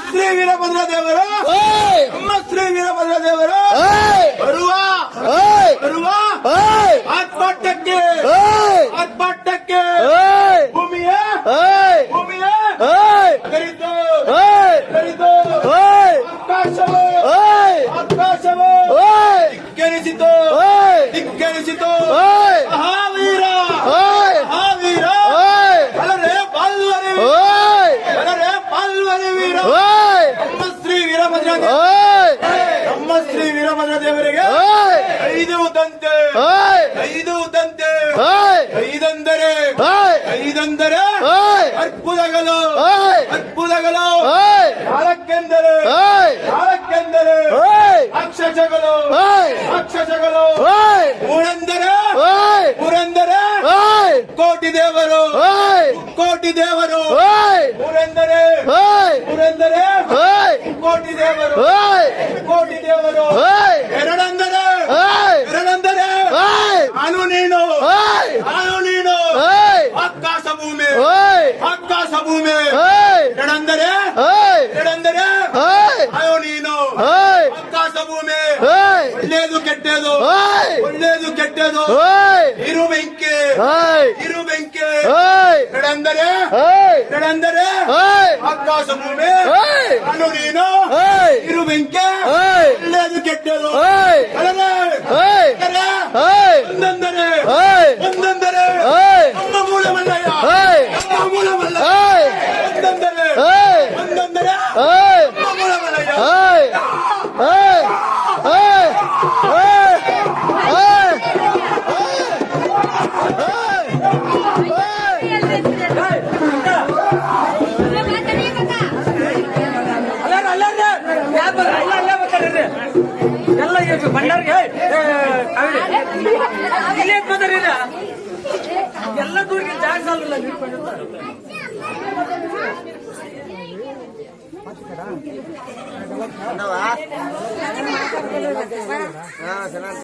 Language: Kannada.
ಶ್ರೀ ವೀರಭದ್ರ ದೇವರು ಶ್ರೀ ವೀರಭದ್ರ ದೇವರು ಬರುವ ಆತ್ಮಟ್ಟಕ್ಕೆ ಭೂಮಿಯ ಆಕಾಶವು ಧಿಕ್ಕರಿಸಿತು ಮಹಾವೀರ ಅಲರೇ ಪಾಲ್ವರಿ ವೀರ ಶ್ರೀ ವೀರಭದ್ರ ನಮ್ಮ ಶ್ರೀ ವೀರಭದ್ರ ದೇವರಿಗೆ ಐದಂದರೆ ಅದ್ಭುತಗಳು ನಾಲ್ಕೆಂದರೆ ಅಕ್ಷಸಗಳು ಮೂರೆಂದರೆ ಕೋಟಿ ದೇವರು ಕೋಟಿ ದೇವರು ಮೂರೆಂದರೆ ಕೋಟಿ ದೇವರು ಎರಡಂದರೆ ನಾನು ನೀನು ಆಕಾಶ ಭೂಮಿ ಎರಡಂದರೆ ಅಯ್ಯೋ ನೀನು ಆಕಾಶ ಭೂಮಿ ಒಳ್ಳೇದು ಕೆಟ್ಟದು ಇರು ಬೆಂಕಿ ಎರಡಂದರೆ ಆಕಾಶ ಭೂಮಿ ನಾನು ನೀನು ಇರು ಬೆಂಕಿ ಒಳ್ಳೇದು ಕೆಟ್ಟದು ಒಂದೊಂದರೆ ನಮ್ಮ ಮೂಲ ಮಲ್ಲಯ್ಯ ನಮ್ಮ ಮೂಲ ಒಂದೊಂದರೆ ನಮ್ಮ ಮೂಲ ಮಲ್ಲಯ್ಯ ಭಂಡಾರಿಗೆ ಎಲ್ಲ ದೂರಿಗೆ ಜಾಗ ಸಾಲಲ್ಲ